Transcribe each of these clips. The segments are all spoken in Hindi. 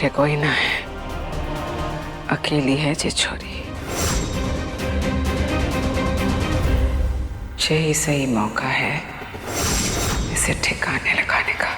बैठे कोई ना है, अकेली है जे छोरी। यही सही मौका है इसे ठिकाने लगाने का।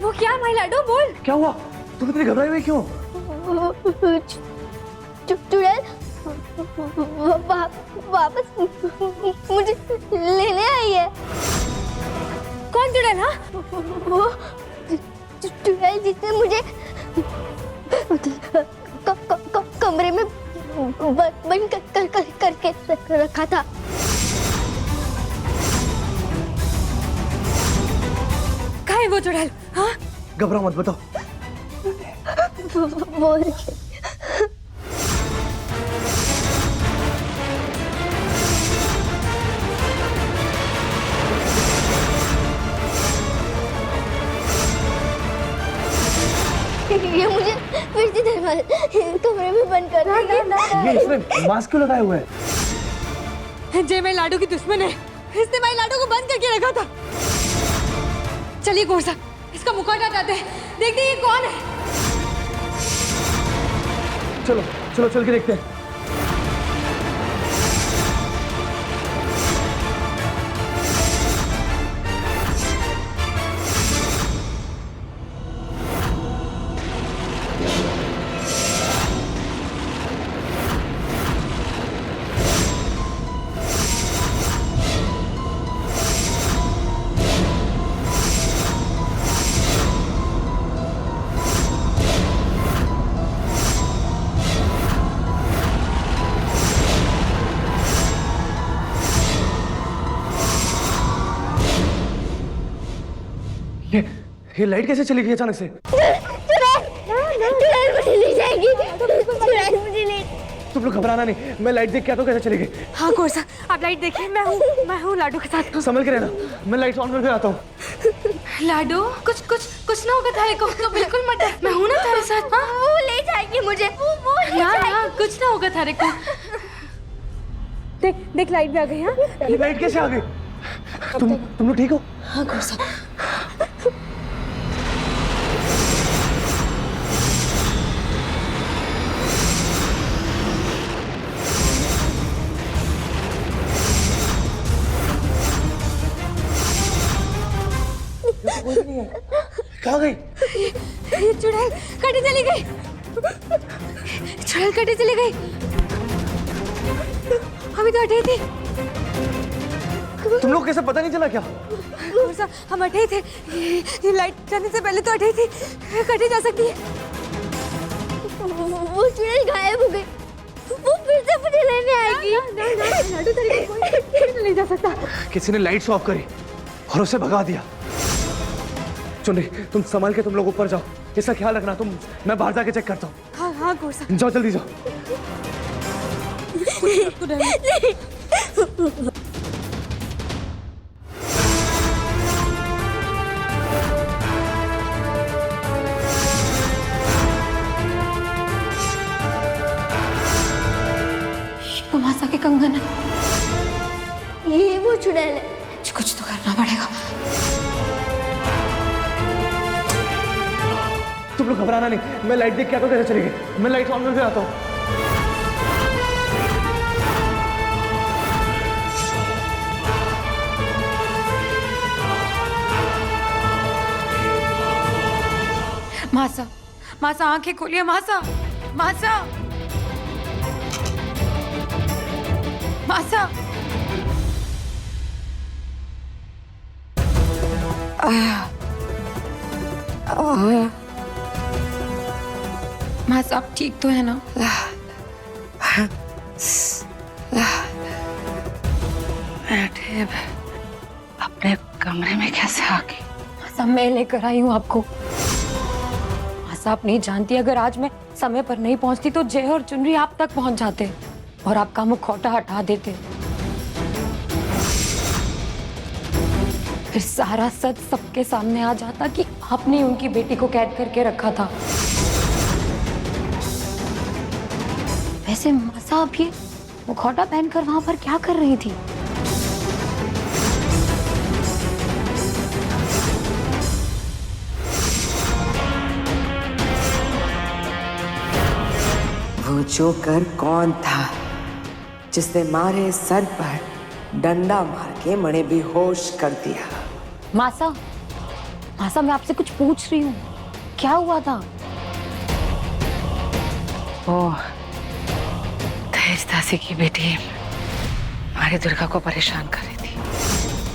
वो क्या माई लाडो, बोल क्या हुआ? तुम इतनी घबराई हुई क्यों? चुड़ैल वापस मुझे लेने आई है। कौन चुड़ैल? हाँ, वो चुड़ैल जिसने मुझे कमरे में बंद करके रखा था। कहाँ है वो चुड़ैल? हाँ, घबराओ मत, बताओ। बोल ये मुझे फिर से दरवाजे कमरे में बंद कर दिया। ये इसने मास्क क्यों लगाए हुए है? जय माई लाडो की दुश्मन है, इसने माई लाडो को बंद करके रखा था। चलिए गोरसा, इसका मुखौटा हटाते हैं, देखते हैं ये कौन है। चलो चलो चल के देखते हैं। ये लाइट कैसे चली गई अचानक से? चुड़ैल मुझे ले जाएगी, चुड़ैल मुझे ले। तुम लोग घबराना नहीं, मैं लाइट देख के आता हूँ कैसे चली गई। हाँ गोरसा, आप लाइट देखिए, मैं हूँ लाडो के साथ। संभल के रहना, मैं लाइट ऑन करके आता हूँ। लाडो, कुछ ना होगा थारे को, तो बिल्कुल मत डर, मैं हूँ ना थारे साथ। हाँ, वो ले जाएगी मुझे, वो ले ना, कुछ ना होगा थारे को। देख लाइट भी आ गई। हाँ, ये लाइट कैसे आ गई? तुम लोग ठीक हो? हाँ गोरसा। कोई नहीं है। कहाँ गई? ये चुड़ैल कटी चली गई, चुड़ैल कटी चली गई। अभी तो हटे थी। तुम लोग कैसे पता नहीं चला क्या? गौर साहब हम हटे थे, ये लाइट जाने से पहले तो हटे थी, कटी जा सकती है। वो चुड़ैल गायब हो गई, वो फिर से मुझे लेने आएगी। लाडू तेरे को कोई नहीं जा सकता। किसी ने लाइट्स ऑफ करी और उसे भगा दिया। चुन्नी तुम संभाल के तुम लोग ऊपर जाओ, इसका ख्याल रखना। मैं बाहर जाके चेक करता हूँ। हाँ हाँ गौर साहब जाओ जल्दी जाओ। तू डर मत। तो मासा के कंगन है, ये वो चुड़ैल है। कुछ तो करना पड़ेगा। तुम लोग घबराना नहीं, मैं लाइट देख के आता हूँ कैसे चलेगी। मैं लाइट ऑन करके आता हूँ। मासा, मासा आंखें खोलिए। मासा, मासा, मासा। मासा आप ठीक तो है ना? बैठे अपने कमरे में कैसे आ गई? मासा मैं लेकर आई हूँ आपको। मासा आप नहीं जानती, अगर आज मैं समय पर नहीं पहुंचती तो जय और चुनरी आप तक पहुंच जाते और आपका मुखौटा हटा देते। फिर सारा सच सबके सामने आ जाता कि आपने उनकी बेटी को कैद करके रखा था। वैसे मासा आप ये मुखौटा पहनकर वहां पर क्या कर रही थी? वो जोकर कौन था जिसने मारे सर पर डंडा मार के मणे बेहोश कर दिया? मासा, मासा मैं आपसे कुछ पूछ रही हूँ, क्या हुआ था? वो तेजदासी की बेटी हमारी दुर्गा को परेशान कर रही थी।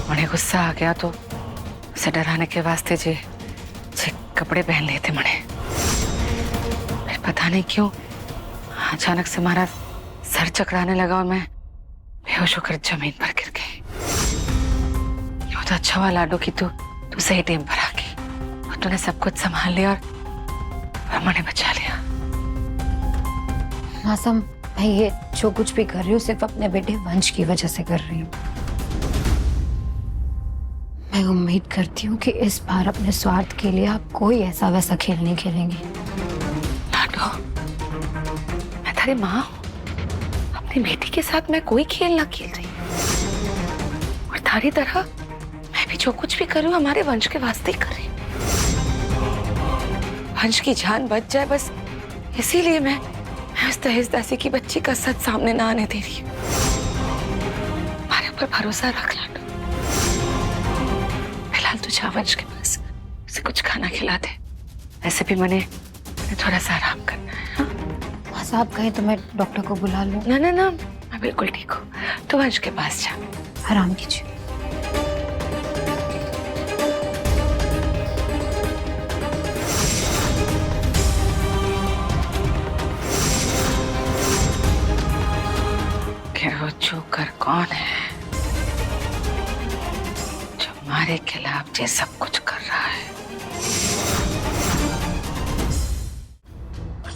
उन्हें गुस्सा आ गया तो उसे डराने के वास्ते जे कपड़े पहन लिए थे मणे। फिर पता नहीं क्यों अचानक से हमारा सर चकराने लगा और मैं बेहोश होकर जमीन पर गिर गई। ये तो अच्छा हुआ लाडो की तू सही टाइम पर आ गई और तूने सब कुछ संभाल लिया और मने बचा लिया। मासा मैं ये जो कुछ भी कर रही हूँ सिर्फ अपने बेटे वंश की वजह से कर रही हूँ। मैं उम्मीद करती हूँ कि इस बार अपने स्वार्थ के लिए आप कोई ऐसा वैसा खेल नहीं खेलेंगे। लाडो मैं तेरी माँ हूँ, अपनी बेटी के साथ मैं कोई खेल ना खेल रही और थारी तरह मैं भी जो कुछ भी कर रही हूँ हमारे वंश के वास्ते ही कर रही हूँ। वंश की जान बच जाए बस इसीलिए मैं उस दहेजदासी की बच्ची का सच सामने ना आने दे रही हूँ। हमारे ऊपर भरोसा रख लाडो। फिलहाल तू जा वंश के पास, उसे कुछ खाना खिला दे। ऐसे भी मैंने थोड़ा सा आराम करना है। हाँ? मासा आप कहें तो मैं डॉक्टर को बुला लूं? ना ना ना मैं बिल्कुल ठीक हूँ, तो वंश के पास जा, आराम कीजिए। वो जोकर कौन है जो हमारे खिलाफ ये सब कुछ कर रहा है?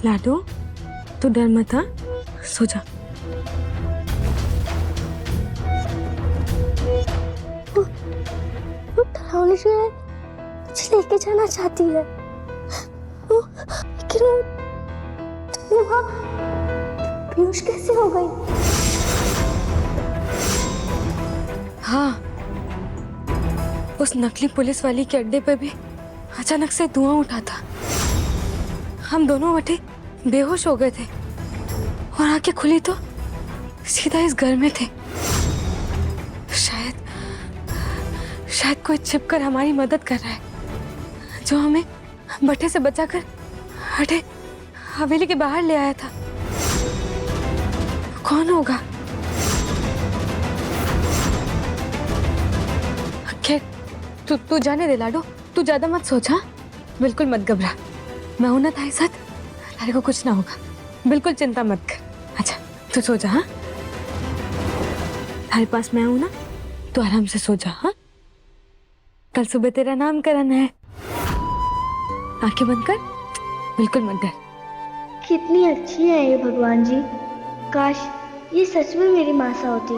लाडो तू डर मत, हाँ सो जा। वो डरावनी चुड़ैल मुझे लेके जाना चाहती है, लेकिन वहाँ बेहोश कैसे हो गई? हाँ उस नकली पुलिस वाली के अड्डे पे भी अचानक से धुआं उठा था। हम दोनों वटे बेहोश हो गए थे और आंखें खुली तो सीधा इस घर में थे। शायद कोई छिपकर हमारी मदद कर रहा है। जो हमें भट्टे से बचाकर हटे हवेली के बाहर ले आया था, कौन होगा? खैर तू जाने दे लाडो, तू ज्यादा मत सोच। हाँ, बिल्कुल मत घबरा, मैं हूं ना तारे साथ, तारे को कुछ ना होगा, बिल्कुल चिंता मत कर। अच्छा तू सो जा। हाँ, तारे पास मैं हूं ना, तू आराम से सो जा। हाँ, कल सुबह तेरा नामकरण है, आंखें बंद कर, बिल्कुल मत डर। कितनी अच्छी है ये भगवान जी, काश ये सच में मेरी माँ सा होती।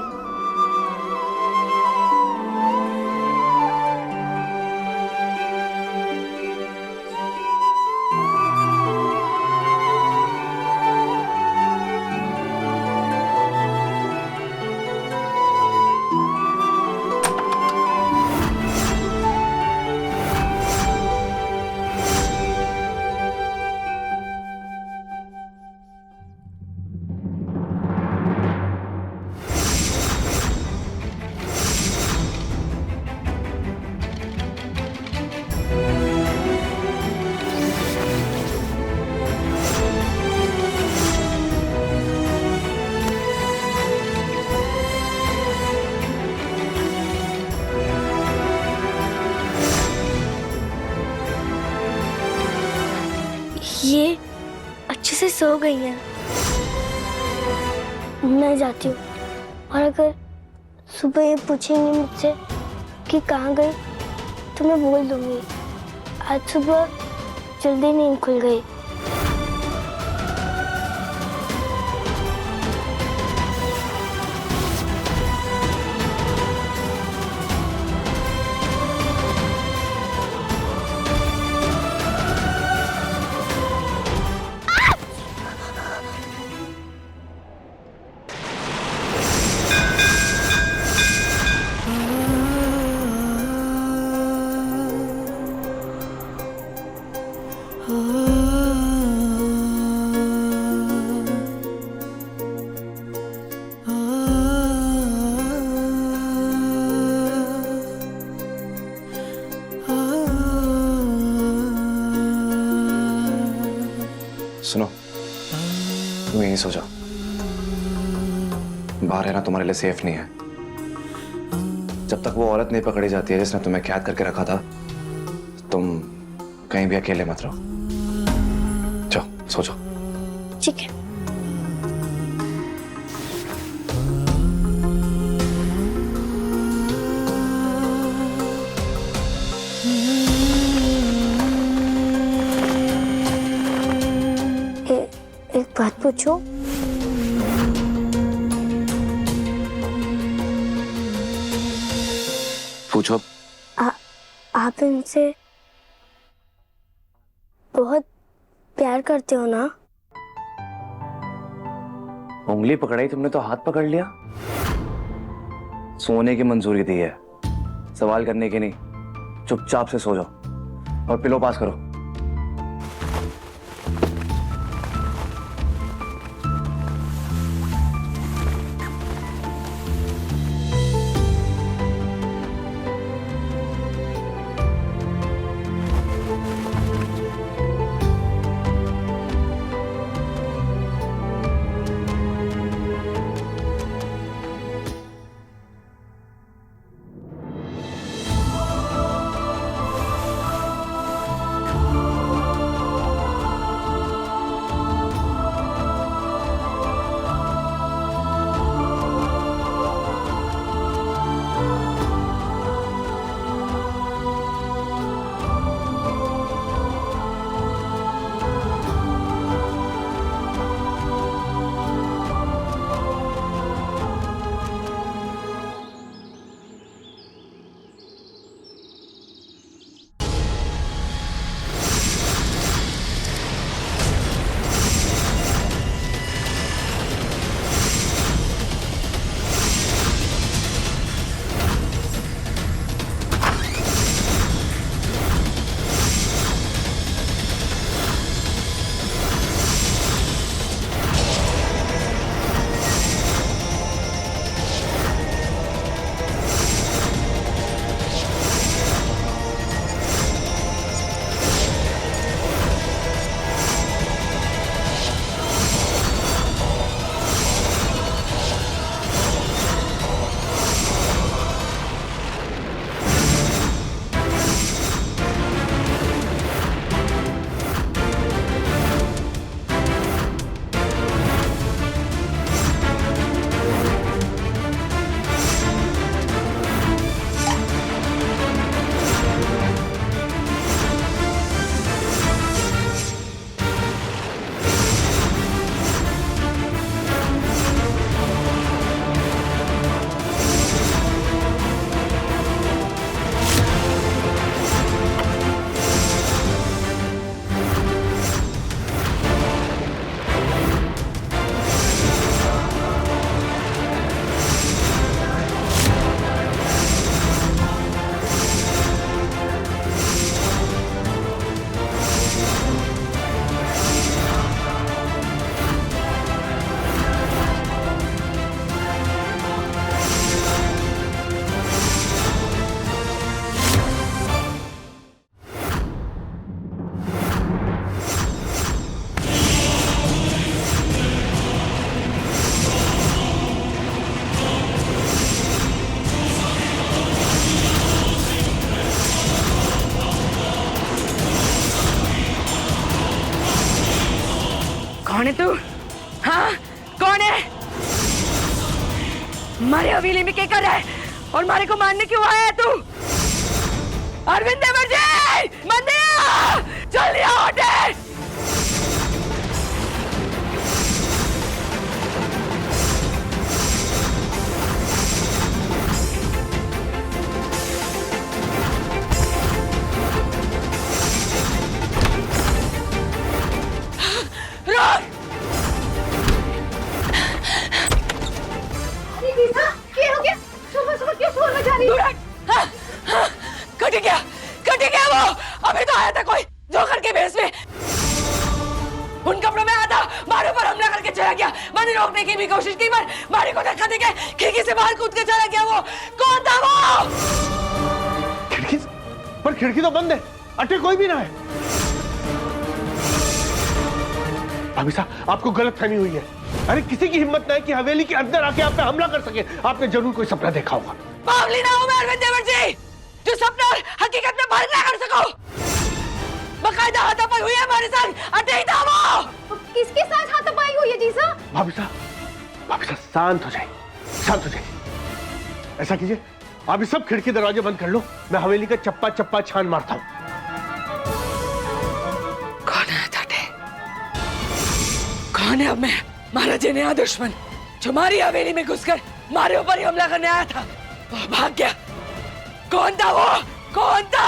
ये अच्छे से सो गई हैं। मैं जाती हूँ, और अगर सुबह ये पूछेंगी मुझसे कि कहाँ गई तो मैं बोल दूंगी आज सुबह जल्दी नींद खुल गई। सुनो, तुम यहीं सो जाओ, बाहर है ना तुम्हारे लिए सेफ नहीं है। जब तक वो औरत नहीं पकड़ी जाती है जिसने तुम्हें कैद करके रखा था, तुम कहीं भी अकेले मत रहो। जाओ सो जाओ। ठीक है। एक बात पूछो? पूछो। आप इनसे बहुत प्यार करते हो ना? उंगली पकड़ाई तुमने तो हाथ पकड़ लिया। सोने की मंजूरी दी है, सवाल करने की नहीं। चुपचाप से सो जाओ और पिलो पास करो। है तू? हाँ, कौन है? मारे हवेली में क्या कर रहा है और मारे को मारने क्यों आया है तू? अरविंद देवर जी, मंदिर चल यहाँ हटे। कट गया वो। अभी तो आया था कोई जोकर के भेष में, उन कपड़ों में आया था, मारे पर हमला करके चला गया। मैंने रोकने की भी कोशिश की पर मारे को धक्का देके खिड़की से बाहर कूद के चला गया। वो कौन था वो? खिड़की? पर खिड़की तो बंद है, अटे कोई भी ना है। भाभी साहब, आपको गलतफहमी हुई है। अरे किसी की हिम्मत ना है कि हवेली के अंदर आके आप पे हमला कर सके। आपने जरूर कोई सपना देखा होगा। बावली ना हूं मैं अरविंद देवर जी, जो सपना और हकीकत में फर्क ना कर सको। बकायदा हाथापाई हुई है हमारे साथ, अटे ही था वो। किसके साथ हाथापाई हुई है जीजा? भाभी साहब शांत हो जाइए, शांत हो जाइए। ऐसा कीजिए, आप ये सब खिड़की दरवाजे बंद कर लो, मैं हवेली का चप्पा चप्पा छान मारता हूँ। कौन है ताटे? कौन है अब मैं महाराजे नया दुश्मन जो हमारी हवेली में घुसकर हमारे ऊपर ही हमला करने आया था? वो भाग गया। कौन था वो? कौन था?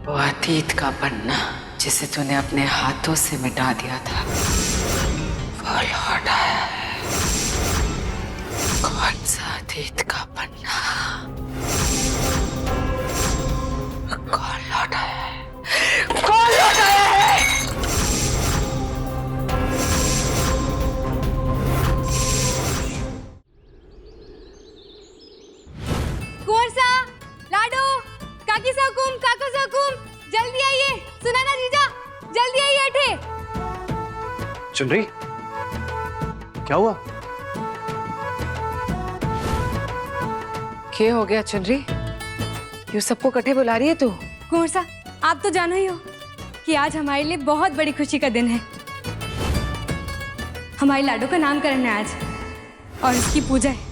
वो अतीत का पन्ना जिसे तूने अपने हाथों से मिटा दिया था, वो लौट आया है। कौन सा अतीत का पन्ना? कौन लौट आया है? कौन लौट आया है? कुंवर सा, लाडो, काकी सा हुकुम, काका सा हुकुम, जल्दी आइए। सुना ना जीजा, जल्दी आइए अठे। चुनरी, क्या हुआ? क्या हो गया चुनरी? यू सबको कटे बुला रही है तू? कुंवर सा, आप तो जानो ही हो कि आज हमारे लिए बहुत बड़ी खुशी का दिन है। हमारी लाडो का नामकरण है आज और उसकी पूजा है।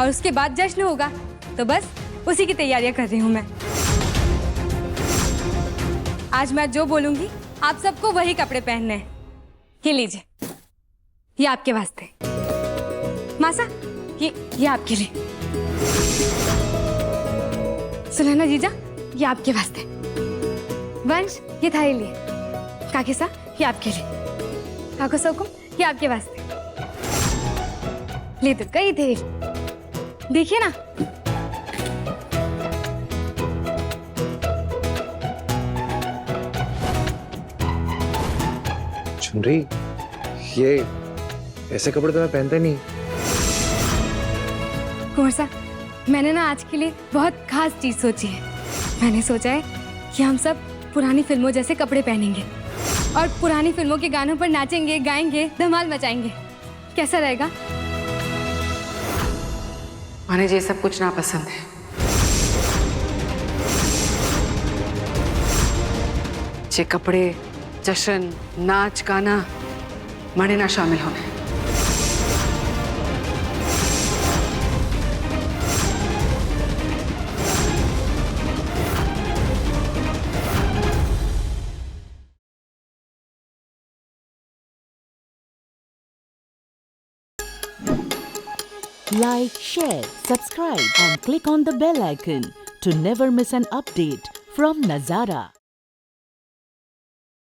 और उसके बाद जश्न होगा, तो बस उसी की तैयारियां कर रही हूँ मैं। आज मैं जो बोलूंगी आप सबको वही कपड़े पहनने हैं। ये लीजिए, ये आपके वास्ते। मासा, ये आपके लिए। सुनैना जीजा, ये आपके वास्ते। वंश, ये थारे लिए। काकी सा, ये आपके लिए। काको सौकुम, ये आपके वास्ते। ले तो कई थे, देखिए ना। चुनरी, ये ऐसे कपड़े तो मैं पहनता नहीं। कुंवर सा, मैंने ना आज के लिए बहुत खास चीज सोची है। मैंने सोचा है कि हम सब पुरानी फिल्मों जैसे कपड़े पहनेंगे और पुरानी फिल्मों के गानों पर नाचेंगे, गाएंगे, धमाल मचाएंगे। कैसा रहेगा? मुझे ये सब कुछ ना पसंद है। ये कपड़े, जश्न, नाच गाना मने ना शामिल होने। Like, share, subscribe and click on the bell icon to never miss an update from Nazara.